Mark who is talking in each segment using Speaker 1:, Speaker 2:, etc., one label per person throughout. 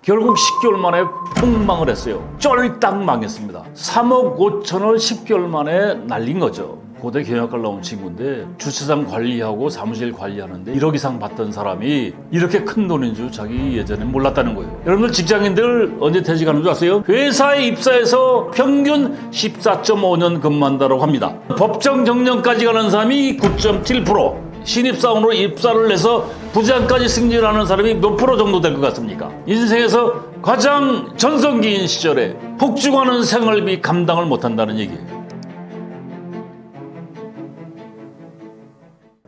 Speaker 1: 결국 10개월 만에 폭망을 했어요. 쫄딱 망했습니다. 3억 5천을 10개월 만에 날린 거죠. 고대 경영학과를 나온 친구인데 주차장 관리하고 사무실 관리하는데 1억 이상 받던 사람이 이렇게 큰 돈인 줄 자기 예전에 몰랐다는 거예요. 여러분들 직장인들 언제 퇴직하는 줄 아세요? 회사에 입사해서 평균 14.5년 근무한다고 합니다. 법정 정년까지 가는 사람이 9.7%, 신입사원으로 입사를 해서 부장까지 승진하는 사람이 몇 프로 정도 될 것 같습니까? 인생에서 가장 전성기인 시절에 폭증하는 생활비 감당을 못한다는 얘기예요.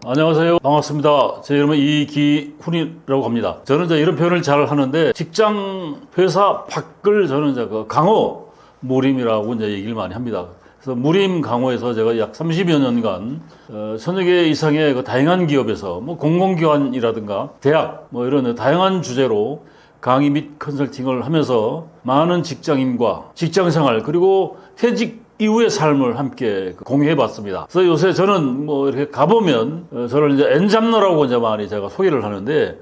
Speaker 1: 안녕하세요. 반갑습니다. 제 이름은 이기훈이라고 합니다. 저는 이제 이런 표현을 잘 하는데 직장 회사 밖을 저는 이제 그 강호 무림이라고 이제 얘기를 많이 합니다. 그래서 무림 강호에서 제가 약 30여 년간 천여 개 이상의 그 다양한 기업에서 뭐 공공기관이라든가 대학 뭐 이런 다양한 주제로 강의 및 컨설팅을 하면서 많은 직장인과 직장생활 그리고 퇴직 이후의 삶을 함께 공유해 봤습니다. 그래서 요새 저는 뭐 이렇게 가보면 저를 이제 N잡러라고 이제 많이 제가 소개를 하는데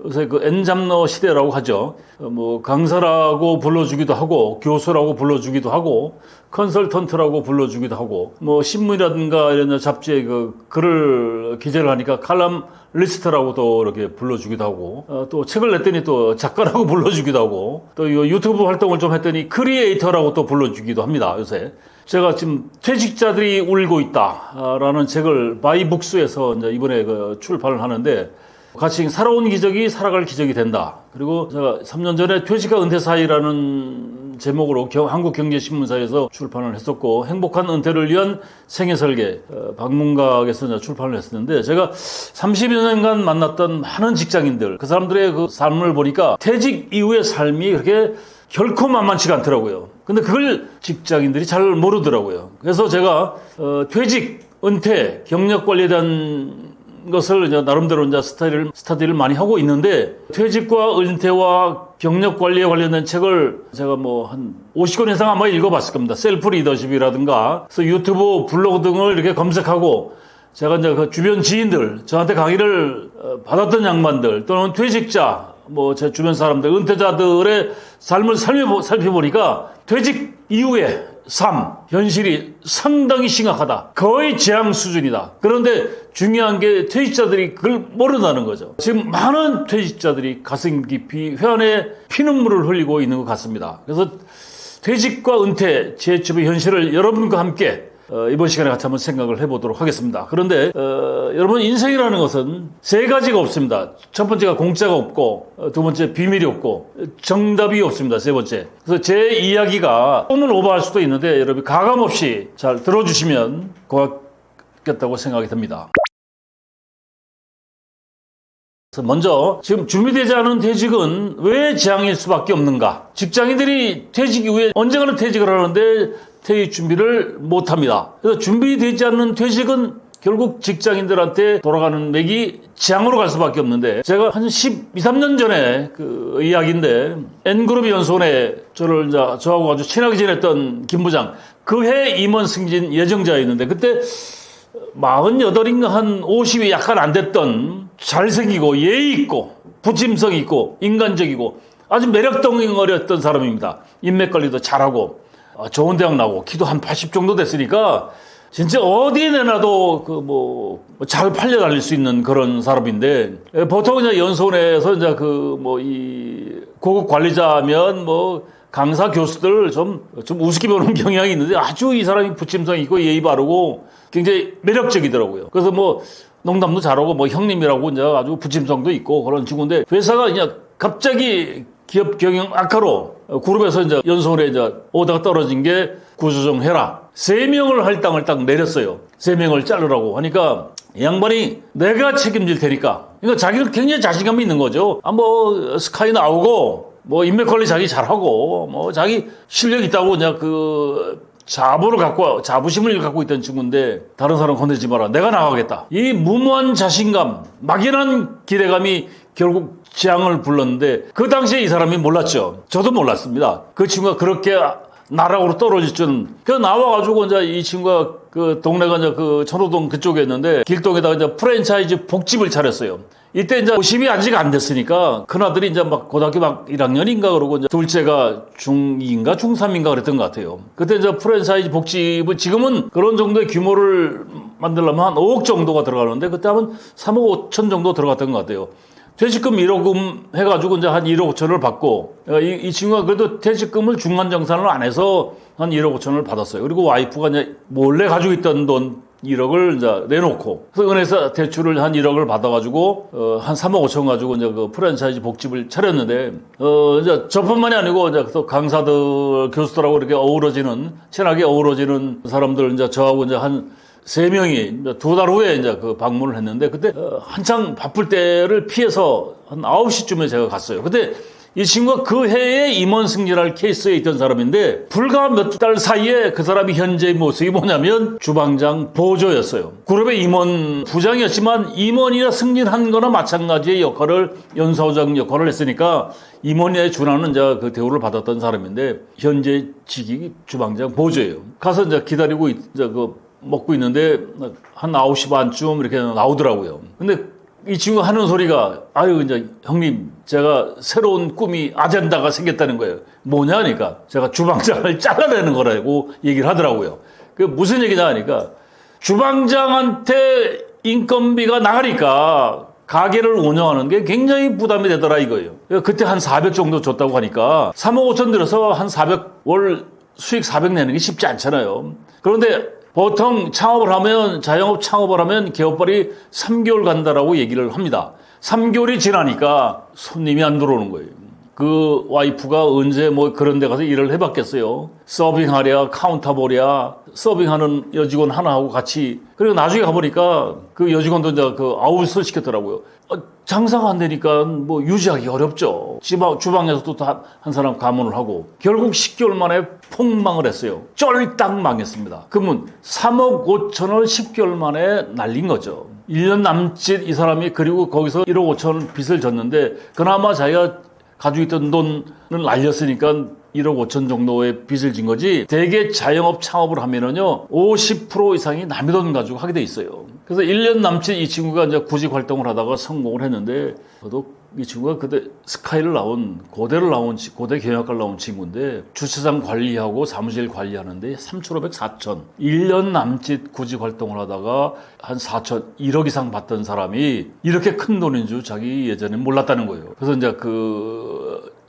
Speaker 1: 요새 그 N잡러 시대라고 하죠. 뭐 강사라고 불러주기도 하고 교수라고 불러주기도 하고 컨설턴트라고 불러주기도 하고 뭐 신문이라든가 이런 잡지에 그 글을 기재를 하니까 칼럼 리스트라고도 이렇게 불러주기도 하고 또 책을 냈더니 또 작가라고 불러주기도 하고 또 유튜브 활동을 좀 했더니 크리에이터라고 또 불러주기도 합니다. 요새 제가 지금 퇴직자들이 울고 있다라는 책을 바이북스에서 이제 이번에 그 출판을 하는데 같이 살아온 기적이 살아갈 기적이 된다. 그리고 제가 3년 전에 퇴직과 은퇴 사이라는 제목으로 한국경제신문사에서 출판을 했었고 행복한 은퇴를 위한 생애설계 박문각에서 이제 출판을 했었는데 제가 30여 년간 만났던 많은 직장인들 그 사람들의 그 삶을 보니까 퇴직 이후의 삶이 그렇게 결코 만만치가 않더라고요. 근데 그걸 직장인들이 잘 모르더라고요. 그래서 제가 퇴직, 은퇴, 경력 관리에 대한 것을 이제 나름대로 이제 스터디를 많이 하고 있는데 퇴직과 은퇴와 경력 관리에 관련된 책을 제가 뭐 한 50권 이상 아마 읽어봤을 겁니다. 셀프 리더십이라든가 그래서 유튜브 블로그 등을 이렇게 검색하고 제가 이제 그 주변 지인들 저한테 강의를 받았던 양반들 또는 퇴직자 뭐 제 주변 사람들 은퇴자들의 삶을 살펴보니까 퇴직 이후에 삶, 현실이 상당히 심각하다. 거의 재앙 수준이다. 그런데 중요한 게 퇴직자들이 그걸 모른다는 거죠. 지금 많은 퇴직자들이 가슴 깊이 회한에 피눈물을 흘리고 있는 것 같습니다. 그래서 퇴직과 은퇴, 재취업의 현실을 여러분과 함께 이번 시간에 같이 한번 생각을 해보도록 하겠습니다. 그런데 여러분 인생이라는 것은 세 가지가 없습니다. 첫 번째가 공짜가 없고 두 번째 비밀이 없고 정답이 없습니다. 세 번째. 그래서 제 이야기가 오늘 오버할 수도 있는데 여러분 가감없이 잘 들어주시면 고맙겠다고 생각이 듭니다. 먼저 지금 준비되지 않은 퇴직은 왜 재앙일 수밖에 없는가? 직장인들이 퇴직 이후에 언젠가는 퇴직을 하는데 퇴직 준비를 못합니다. 그래서 준비되지 않는 퇴직은 결국 직장인들한테 돌아가는 맥이 재앙으로 갈 수밖에 없는데 제가 한 12~13년 전에 그 이야기인데 N그룹 연수원에 저하고 아주 친하게 지냈던 김 부장 그 해 임원 승진 예정자였는데 그때 48인가 한 50이 약간 안 됐던 잘생기고 예의 있고 부침성 있고 인간적이고 아주 매력덩어리였던 사람입니다. 인맥 관리도 잘하고 좋은 대학 나오고 키도 한 80 정도 됐으니까 진짜 어디에 내놔도 그 잘 팔려 다닐 수 있는 그런 사람인데 보통 이제 연수원에서 이제 이 고급 관리자면 강사 교수들 좀 우습게 보는 경향이 있는데 아주 이 사람이 부침성 있고 예의 바르고 굉장히 매력적이더라고요. 그래서 농담도 잘하고 형님이라고 이제 아주 부침성도 있고 그런 친구인데 회사가 그냥 갑자기 기업 경영 악화로 그룹에서 이제 연수원에 이제 오다가 떨어진 게 구조정해라. 3명을 할당을 딱 내렸어요. 3명을 자르라고 하니까 이 양반이 내가 책임질 테니까. 그러니까 자기는 굉장히 자신감이 있는 거죠. 스카이 나오고 인맥 관리 자기 잘하고 자기 실력 있다고 그냥 자부심을 갖고 있던 친구인데 다른 사람 건드리지 마라. 내가 나가겠다. 이 무모한 자신감, 막연한 기대감이 결국 재앙을 불렀는데 그 당시에 이 사람이 몰랐죠. 저도 몰랐습니다. 그 친구가 그렇게 나락으로 떨어질 줄은. 그래서 나와가지고 이제 이 친구가 그 동네가 이제 그 천호동 그쪽에 있는데 길동에다가 이제 프랜차이즈 복집을 차렸어요. 이때 이제 50이 아직 안 됐으니까 큰아들이 이제 막 고등학교 막 1학년인가 그러고 이제 둘째가 중2인가 중3인가 그랬던 것 같아요. 그때 이제 프랜차이즈 복집은 지금은 그런 정도의 규모를 만들려면 한 5억 정도가 들어가는데 그때 하면 3억 5천 정도 들어갔던 것 같아요. 퇴직금 1억금 해가지고 이제 한 1억 5천을 받고 이 친구가 그래도 퇴직금을 중간정산을 안 해서 한 1억 5천을 받았어요. 그리고 와이프가 이제 몰래 가지고 있던 돈 1억을 이제 내놓고 그래서 은행에서 대출을 한 1억을 받아가지고 한 3억 5천 가지고 이제 그 프랜차이즈 복집을 차렸는데 이제 저뿐만이 아니고 이제 또 강사들 교수들하고 이렇게 어우러지는 친하게 어우러지는 사람들 이제 저하고 이제 한 3명이 2달 후에 이제 그 방문을 했는데 그때 한창 바쁠 때를 피해서 한 9시쯤에 제가 갔어요. 근데 이 친구가 그 해에 임원 승진할 케이스에 있던 사람인데 불과 몇 달 사이에 그 사람이 현재의 모습이 뭐냐면 주방장 보조였어요. 그룹의 임원 부장이었지만 임원이나 승진한 거나 마찬가지의 역할을 연사원장 역할을 했으니까 임원에 준하는 이제 그 대우를 받았던 사람인데 현재 직위 주방장 보조예요. 가서 이제 기다리고 이제 그 먹고 있는데 한 9시 반쯤 이렇게 나오더라고요. 근데 이 친구가 하는 소리가 아유 이제 형님 제가 새로운 꿈이 아젠다가 생겼다는 거예요. 뭐냐 하니까 제가 주방장을 잘라내는 거라고 얘기를 하더라고요. 그 무슨 얘기냐 하니까 주방장한테 인건비가 나가니까 가게를 운영하는 게 굉장히 부담이 되더라 이거예요. 그때 한 400 정도 줬다고 하니까 3억 5천 들여서 한 400 월 수익 400 내는 게 쉽지 않잖아요. 그런데 보통 창업을 하면 자영업 창업을 하면 개업벌이 3개월 간다라고 얘기를 합니다. 3개월이 지나니까 손님이 안 들어오는 거예요. 그 와이프가 언제 뭐 그런 데 가서 일을 해봤겠어요. 서빙하랴 카운터보랴 서빙하는 여직원 하나하고 같이 그리고 나중에 가보니까 그 여직원도 이제 그 아웃을 시켰더라고요. 장사가 안 되니까 뭐 유지하기 어렵죠. 주방에서도 한 사람 가문을 하고 결국 10개월 만에 폭망을 했어요. 쫄딱 망했습니다. 그러면 3억 5천을 10개월 만에 날린 거죠. 1년 남짓 이 사람이 그리고 거기서 1억 5천 빚을 졌는데 그나마 자기가 가지고 있던 돈을 날렸으니까 1억 5천 정도의 빚을 진 거지 대개 자영업 창업을 하면은요 50% 이상이 남의 돈 가지고 하게 돼 있어요. 그래서 1년 남짓 이 친구가 이제 구직 활동을 하다가 성공을 했는데 저도 이 친구가 그때 스카이를 나온 고대 경영학과를 나온 친구인데 주차장 관리하고 사무실 관리하는데 3,500, 4천 1년 남짓 구직 활동을 하다가 한 4천 1억 이상 받던 사람이 이렇게 큰 돈인 줄 자기 예전에 몰랐다는 거예요. 그래서 이제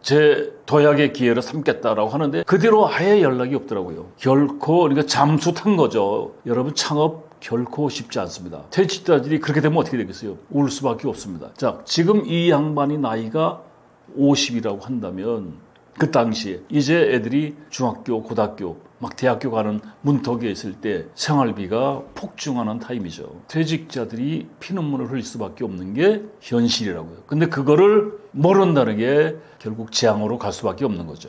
Speaker 1: 제 도약의 기회를 삼겠다라고 하는데 그 뒤로 아예 연락이 없더라고요. 결코 그러니까 잠수 탄 거죠. 여러분 창업 결코 쉽지 않습니다. 퇴직자들이 그렇게 되면 어떻게 되겠어요? 울 수밖에 없습니다. 자, 지금 이 양반이 나이가 50이라고 한다면 그 당시에 이제 애들이 중학교, 고등학교, 막 대학교 가는 문턱에 있을 때 생활비가 폭증하는 타임이죠. 퇴직자들이 피눈물을 흘릴 수밖에 없는 게 현실이라고요. 근데 그거를 모른다는 게 결국 재앙으로 갈 수밖에 없는 거죠.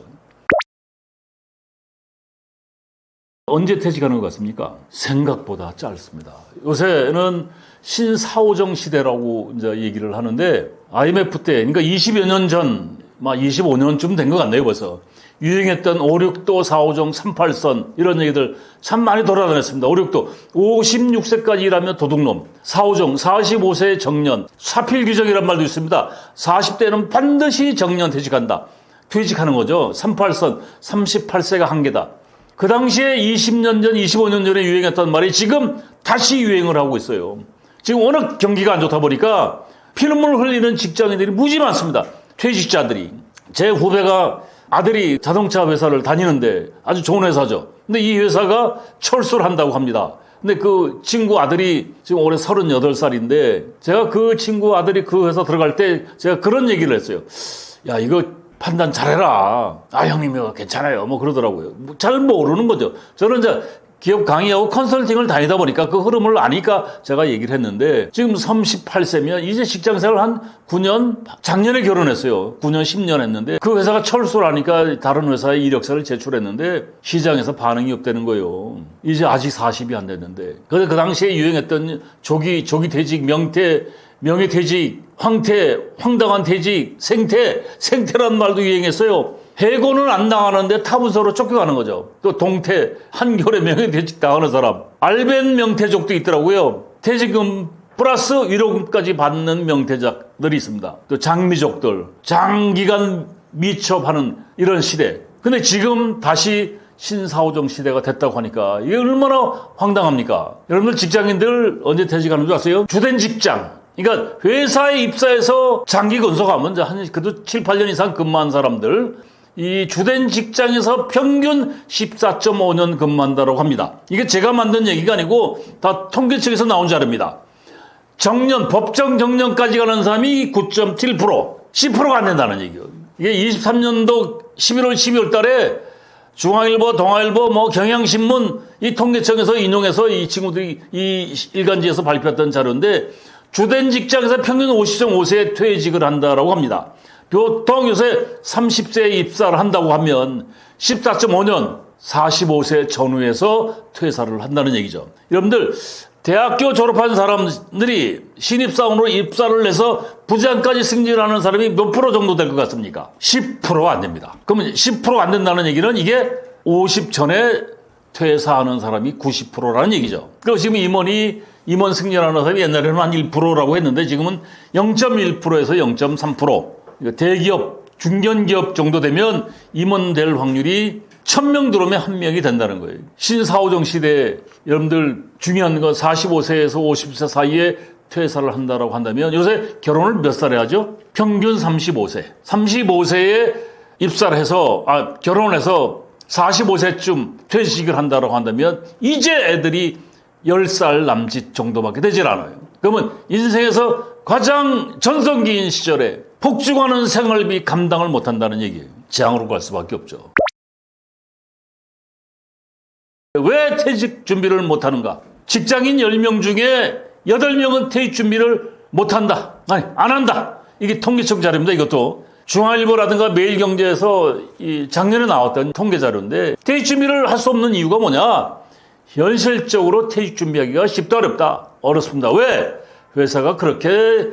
Speaker 1: 언제 퇴직하는 것 같습니까? 생각보다 짧습니다. 요새는 신사오정 시대라고 이제 얘기를 하는데 IMF 때, 그러니까 20여 년 전, 막 25년쯤 된 것 같네요, 벌써. 유행했던 569도, 4호정, 38선 이런 얘기들 참 많이 돌아다녔습니다. 569도 56세까지 일하면 도둑놈, 4호정 45세 정년, 사필 규정이란 말도 있습니다. 40대는 반드시 정년 퇴직한다. 퇴직하는 거죠. 38선 38세가 한계다. 그 당시에 20년 전, 25년 전에 유행했던 말이 지금 다시 유행을 하고 있어요. 지금 워낙 경기가 안 좋다 보니까 피눈물 흘리는 직장인들이 무지 많습니다. 퇴직자들이. 제 후배가 아들이 자동차 회사를 다니는데 아주 좋은 회사죠. 근데 이 회사가 철수를 한다고 합니다. 근데 그 친구 아들이 지금 올해 38살인데 제가 그 친구 아들이 그 회사 들어갈 때 제가 그런 얘기를 했어요. 야, 이거 판단 잘해라. 아, 형님이 괜찮아요. 뭐 그러더라고요. 잘 모르는 거죠. 저는 이제 기업 강의하고 컨설팅을 다니다 보니까 그 흐름을 아니까 제가 얘기를 했는데 지금 38세면 이제 직장생활 한 9년, 작년에 결혼했어요. 9년, 10년 했는데 그 회사가 철수를 하니까 다른 회사에 이력서를 제출했는데 시장에서 반응이 없다는 거예요. 이제 아직 40이 안 됐는데. 그래서 그 당시에 유행했던 조기 퇴직, 명예퇴직, 황당한 퇴직, 생태란 말도 유행했어요. 해고는 안 당하는데 타부서로 쫓겨가는 거죠. 또 동태, 한겨울에 명예퇴직 당하는 사람. 알벤 명퇴족도 있더라고요. 퇴직금 플러스 위로금까지 받는 명퇴직. 입사들이 있습니다. 또 장미족들, 장기간 미첩하는 이런 시대. 근데 지금 다시 신사오정 시대가 됐다고 하니까 이게 얼마나 황당합니까? 여러분들 직장인들 언제 퇴직하는 줄 아세요? 주된 직장. 그러니까 회사에 입사해서 장기 근속하면 그래도 7, 8년 이상 근무한 사람들, 이 주된 직장에서 평균 14.5년 근무한다고 합니다. 이게 제가 만든 얘기가 아니고 다 통계청에서 나온 자료입니다. 정년, 법정 정년까지 가는 사람이 9.7%, 10%가 안 된다는 얘기예요. 이게 23년도 11월, 12월 달에 중앙일보, 동아일보, 경향신문 이 통계청에서 인용해서 이 친구들이 이 일간지에서 발표했던 자료인데 주된 직장에서 평균 50.5세에 퇴직을 한다라고 합니다. 보통 요새 30세에 입사를 한다고 하면 14.5년 45세 전후에서 퇴사를 한다는 얘기죠. 여러분들 대학교 졸업한 사람들이 신입사원으로 입사를 해서 부장까지 승진하는 사람이 몇 프로 정도 될 것 같습니까? 10%가 안 됩니다. 그러면 10%가 안 된다는 얘기는 이게 50 전에 퇴사하는 사람이 90%라는 얘기죠. 그리고 지금 임원 승진하는 사람이 옛날에는 한 1%라고 했는데 지금은 0.1%에서 0.3%. 대기업, 중견기업 정도 되면 임원 될 확률이 1000명 들어오면 1명이 된다는 거예요. 신사오정 시대에 여러분들 중요한 거 45세에서 50세 사이에 퇴사를 한다라고 한다면 요새 결혼을 몇 살에 하죠? 평균 35세. 35세에 입사를 해서, 결혼해서 45세쯤 퇴직을 한다라고 한다면 이제 애들이 10살 남짓 정도밖에 되질 않아요. 그러면 인생에서 가장 전성기인 시절에 폭증하는 생활비 감당을 못한다는 얘기예요. 재앙으로 갈 수밖에 없죠. 왜 퇴직 준비를 못하는가? 직장인 10명 중에 8명은 퇴직 준비를 못한다. 안 한다. 이게 통계청 자료입니다. 이것도 중앙일보라든가 매일경제에서 작년에 나왔던 통계 자료인데 퇴직 준비를 할 수 없는 이유가 뭐냐? 현실적으로 퇴직 준비하기가 쉽다 어렵다. 어렵습니다. 왜? 회사가 그렇게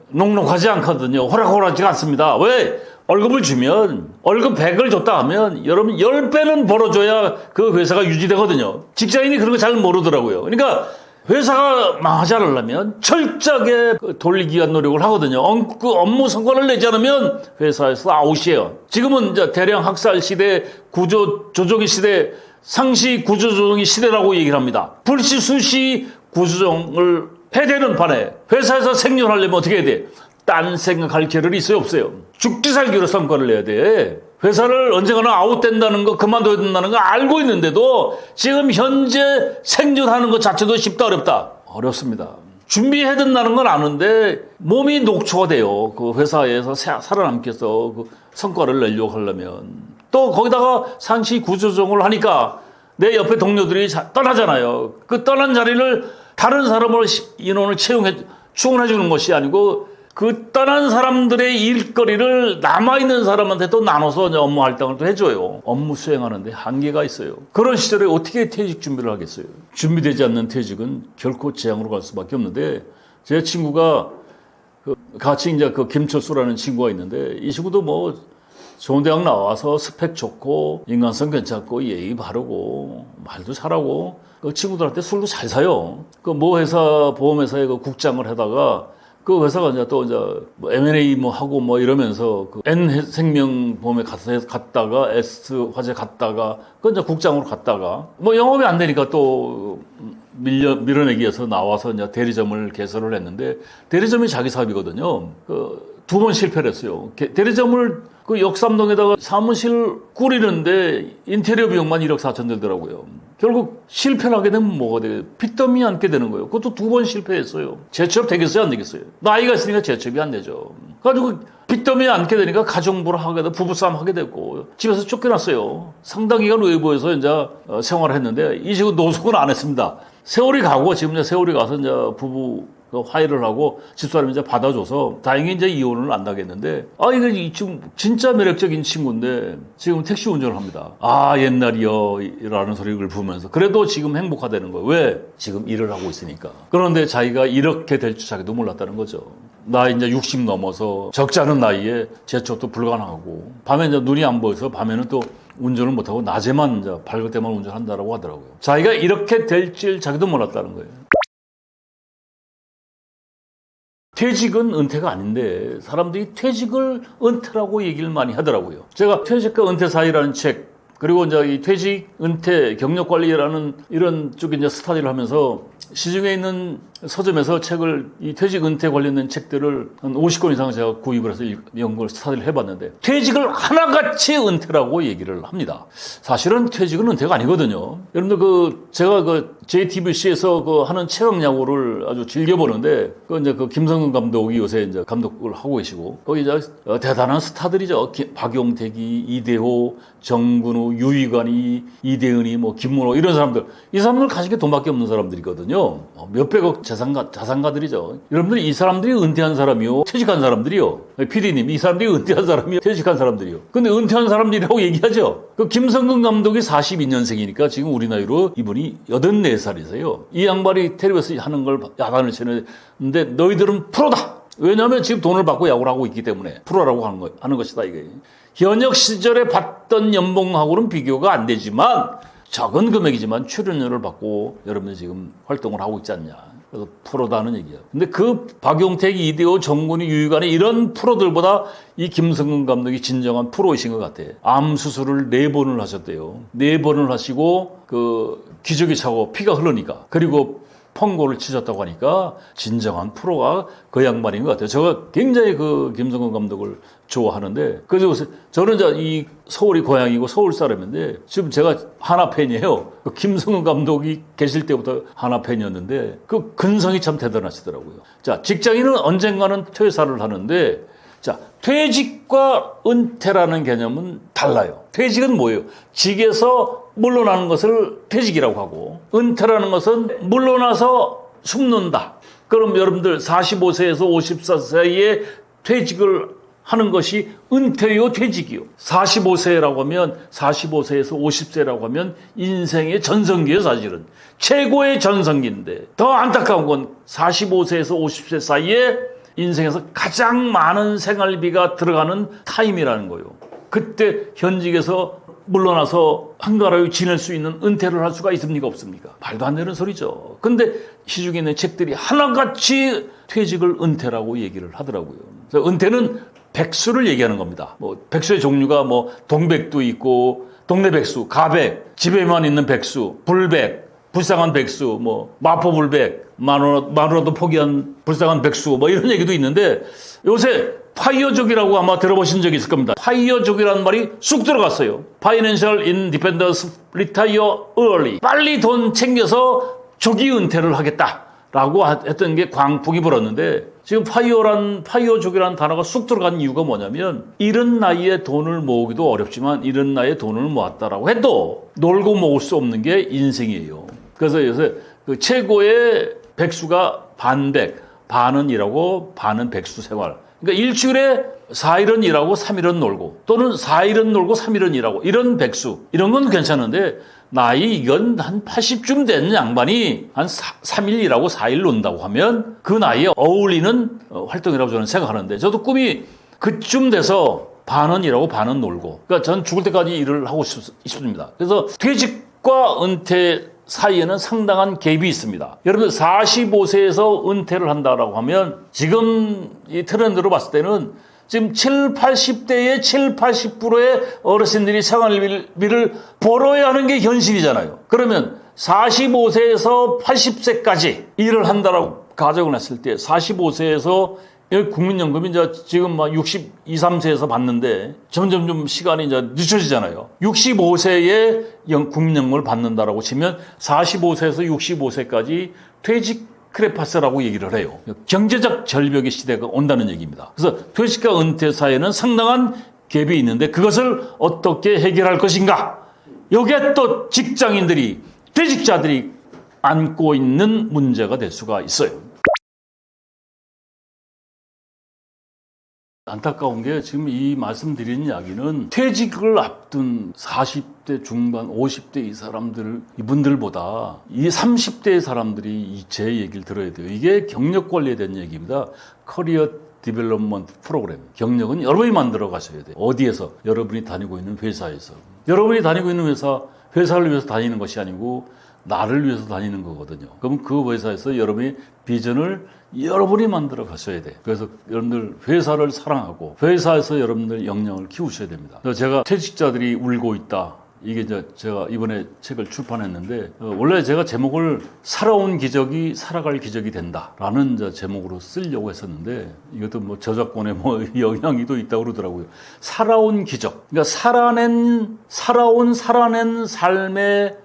Speaker 1: 녹록하지 않거든요. 호락호락하지 않습니다. 왜? 월급을 주면 월급 100을 줬다 하면 여러분 10배는 벌어줘야 그 회사가 유지되거든요. 직장인이 그런 거 잘 모르더라고요. 그러니까 회사가 망하지 않으려면 철저하게 돌리기 위한 노력을 하거든요. 그 업무 성과를 내지 않으면 회사에서 아웃이에요. 지금은 이제 대량 학살 시대, 구조 조정의 시대, 상시 구조 조정의 시대라고 얘기를 합니다. 불시 수시 구조 조정을 해대는 판에 회사에서 생존하려면 어떻게 해야 돼? 딴 생각할 겨를이 있어요, 없어요? 죽기 살기로 성과를 내야 돼. 회사를 언젠가는 아웃된다는 거, 그만둬야 된다는 거 알고 있는데도 지금 현재 생존하는 것 자체도 쉽다 어렵다? 어렵습니다. 준비해야 된다는 건 아는데 몸이 녹초가 돼요. 그 회사에서 살아남기 위해서 그 성과를 내려고 하려면. 또 거기다가 상시 구조조정을 하니까 내 옆에 동료들이 떠나잖아요. 그 떠난 자리를 다른 사람으로 인원을 충원해 주는 것이 아니고 그 떠난 사람들의 일거리를 남아있는 사람한테 또 나눠서 업무 할당을 또 해줘요. 업무 수행하는데 한계가 있어요. 그런 시절에 어떻게 퇴직 준비를 하겠어요? 준비되지 않는 퇴직은 결코 재앙으로 갈 수밖에 없는데 제 친구가 같이 이제 그 김철수라는 친구가 있는데 이 친구도 좋은 대학 나와서 스펙 좋고 인간성 괜찮고 예의 바르고 말도 잘하고 그 친구들한테 술도 잘 사요. 그 회사 보험회사에 그 국장을 하다가 그 회사가 이제 또 M&A 하고 이러면서 그 N생명보험에 갔다가 S화재 갔다가 그 이제 국장으로 갔다가 영업이 안 되니까 또 밀어내기 위해서 나와서 이제 대리점을 개설을 했는데 대리점이 자기 사업이거든요. 그 2번 실패를 했어요. 대리점을 그 역삼동에다가 사무실 꾸리는데 인테리어 비용만 1억 4천 들더라고요. 결국 실패를 하게 되면 뭐가 돼요? 빚더미 안게 되는 거예요. 그것도 2번 실패했어요. 재취업 되겠어요? 안 되겠어요? 나이가 있으니까 재취업이 안 되죠. 그래가지고 빚더미 안게 되니까 가정부를 하게 되고 부부싸움 하게 되고 집에서 쫓겨났어요. 상당 기간 외부에서 이제 생활을 했는데 이 친구 노숙은 안 했습니다. 세월이 가고 지금 이제 세월이 가서 이제 부부 화해를 하고 집사람이 이제 받아줘서 다행히 이제 이혼을 안 나겠는데 이거 이 친구 진짜 매력적인 친구인데 지금 택시 운전을 합니다. 옛날이요 라는 소리를 부으면서 그래도 지금 행복하다는 거예요. 왜? 지금 일을 하고 있으니까. 그런데 자기가 이렇게 될 줄 자기도 몰랐다는 거죠. 나 이제 60 넘어서 적지 않은 나이에 재촉도 불가능하고 밤에 이제 눈이 안 보여서 밤에는 또 운전을 못하고 낮에만 이제 밝을 때만 운전한다라고 하더라고요. 자기가 이렇게 될 줄 자기도 몰랐다는 거예요. 퇴직은 은퇴가 아닌데 사람들이 퇴직을 은퇴라고 얘기를 많이 하더라고요. 제가 퇴직과 은퇴 사이라는 책, 그리고 이제 이 퇴직, 은퇴, 경력 관리라는 이런 쪽에 이제 스터디를 하면서 시중에 있는 서점에서 책을, 이 퇴직, 은퇴 관련된 책들을 한 50권 이상 제가 구입을 해서 연구를, 스터디를 해봤는데, 퇴직을 하나같이 은퇴라고 얘기를 합니다. 사실은 퇴직은 은퇴가 아니거든요. 여러분들 제가 JTBC에서 하는 최강 야구를 아주 즐겨보는데, 이제 김성근 감독이 요새 이제 감독을 하고 계시고, 거기 이제 대단한 스타들이죠. 박용택이, 이대호, 정근우, 유희관이, 이대은이, 김문호, 이런 사람들. 이 사람들 가진 게 돈밖에 없는 사람들이거든요. 몇백억 자산가들이죠. 여러분들 이 사람들이 은퇴한 사람이요, 퇴직한 사람들이요. PD님, 이 사람들이 은퇴한 사람이요, 퇴직한 사람들이요. 근데 은퇴한 사람들이라고 얘기하죠. 김성근 감독이 42년생이니까 지금 우리 나이로 이분이 84살이세요. 이 양반이 텔레비에서 하는 걸 야단을 치는데 너희들은 프로다. 왜냐하면 지금 돈을 받고 야구를 하고 있기 때문에 프로라고 하는 것이다, 이게. 현역 시절에 받던 연봉하고는 비교가 안 되지만 적은 금액이지만 출연료를 받고 여러분들 지금 활동을 하고 있지 않냐. 그래서 프로다는 얘기야. 근데 박용택, 이대호, 정근이, 유희관이 이런 프로들보다 이 김성근 감독이 진정한 프로이신 것 같아. 암 수술을 4번을 하셨대요. 4번을 하시고 기저귀 차고 피가 흐르니까. 그리고 펑고를 치셨다고 하니까 진정한 프로가 그 양반인 것 같아요. 제가 굉장히 김성근 감독을 좋아하는데, 그래서 저는 이제 이 서울이 고향이고 서울 사람인데, 지금 제가 하나 팬이에요. 김성근 감독이 계실 때부터 하나 팬이었는데, 근성이 참 대단하시더라고요. 자, 직장인은 언젠가는 퇴사를 하는데, 자, 퇴직과 은퇴라는 개념은 달라요. 퇴직은 뭐예요? 직에서 물러나는 것을 퇴직이라고 하고, 은퇴라는 것은 물러나서 숨는다. 그럼 여러분들 45세에서 54세 사이에 퇴직을 하는 것이 은퇴요, 퇴직이요. 45세라고 하면, 45세에서 50세라고 하면 인생의 전성기예요, 사실은. 최고의 전성기인데, 더 안타까운 건 45세에서 50세 사이에 인생에서 가장 많은 생활비가 들어가는 타임이라는 거예요. 그때 현직에서 물러나서 한가라에 지낼 수 있는 은퇴를 할 수가 있습니까, 없습니까? 말도 안 되는 소리죠. 근데 시중에 있는 책들이 하나같이 퇴직을 은퇴라고 얘기를 하더라고요. 그래서 은퇴는 백수를 얘기하는 겁니다. 백수의 종류가 동백도 있고, 동네 백수, 가백, 집에만 있는 백수, 불백, 불쌍한 백수, 마포불백, 마누라도 포기한 불쌍한 백수, 이런 얘기도 있는데, 요새 파이어족이라고 아마 들어보신 적이 있을 겁니다. 파이어족이라는 말이 쑥 들어갔어요. Financial Independence Retire Early. 빨리 돈 챙겨서 조기 은퇴를 하겠다라고 했던 게 광풍이 불었는데, 지금 파이어족이라는 단어가 쑥 들어간 이유가 뭐냐면, 이른 나이에 돈을 모으기도 어렵지만 이른 나이에 돈을 모았다라고 해도 놀고 모을 수 없는 게 인생이에요. 그래서 요새 최고의 백수가 반백, 반은 일하고 반은 백수 생활. 그러니까 일주일에 4일은 일하고 3일은 놀고, 또는 4일은 놀고 3일은 일하고, 이런 백수. 이런 건 괜찮은데, 이건 한 80쯤 된 양반이 한 3일 일하고 4일 논다고 하면 그 나이에 어울리는 활동이라고 저는 생각하는데, 저도 꿈이 그쯤 돼서 반은 일하고 반은 놀고, 그러니까 전 죽을 때까지 일을 하고 싶습니다. 그래서 퇴직과 은퇴 사이에는 상당한 갭이 있습니다. 여러분들 45세에서 은퇴를 한다라고 하면 지금 이 트렌드로 봤을 때는 지금 80대의 80%의 어르신들이 생활비를 벌어야 하는 게 현실이잖아요. 그러면 45세에서 80세까지 일을 한다라고 가정을 했을 때 45세에서 국민연금이 이제 지금 62, 3세에서 받는데 점점 좀 시간이 이제 늦춰지잖아요. 65세에 국민연금을 받는다라고 치면 45세에서 65세까지 퇴직 크레파스라고 얘기를 해요. 경제적 절벽의 시대가 온다는 얘기입니다. 그래서 퇴직과 은퇴 사이에는 상당한 갭이 있는데 그것을 어떻게 해결할 것인가? 여기에 또 직장인들이, 퇴직자들이 안고 있는 문제가 될 수가 있어요. 안타까운 게 지금 이 말씀드리는 이야기는 퇴직을 앞둔 40대 중반, 50대 이 사람들, 이분들보다 이 30대 사람들이 제 얘기를 들어야 돼요. 이게 경력 관리에 대한 얘기입니다. 커리어 디벨롭먼트 프로그램. 경력은 여러분이 만들어 가셔야 돼요. 어디에서? 여러분이 다니고 있는 회사에서. 여러분이 다니고 있는 회사를 위해서 다니는 것이 아니고 나를 위해서 다니는 거거든요. 그럼 그 회사에서 여러분이 비전을 여러분이 만들어 가셔야 돼. 그래서 여러분들 회사를 사랑하고 회사에서 여러분들 역량을 키우셔야 됩니다. 그래서 제가 퇴직자들이 울고 있다. 이게 이제 제가 이번에 책을 출판했는데 원래 제가 제목을 살아온 기적이 살아갈 기적이 된다라는 이제 제목으로 쓰려고 했었는데 이것도 뭐 저작권에 뭐 영향이 또 있다고 그러더라고요. 살아온 기적. 그러니까 살아낸 삶의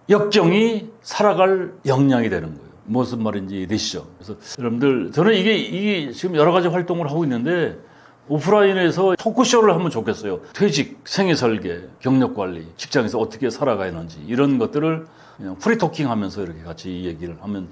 Speaker 1: 역경이 살아갈 역량이 되는 거예요. 무슨 말인지 이해되시죠? 그래서 여러분들 저는 이게 지금 여러 가지 활동을 하고 있는데 오프라인에서 토크쇼를 하면 좋겠어요. 퇴직, 생애 설계, 경력 관리, 직장에서 어떻게 살아가야 하는지 이런 것들을 그냥 프리토킹 하면서 이렇게 같이 얘기를 하면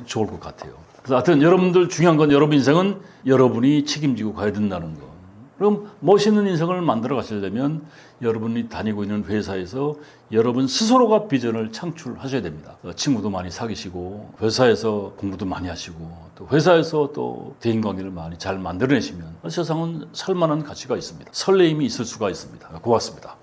Speaker 1: 좋을 것 같아요. 그래서 하여튼 여러분들 중요한 건 여러분 인생은 여러분이 책임지고 가야 된다는 거. 그럼 멋있는 인생을 만들어 가시려면 여러분이 다니고 있는 회사에서 여러분 스스로가 비전을 창출하셔야 됩니다. 친구도 많이 사귀시고 회사에서 공부도 많이 하시고 또 회사에서 또 대인관계를 많이 잘 만들어내시면 세상은 살만한 가치가 있습니다. 설레임이 있을 수가 있습니다. 고맙습니다.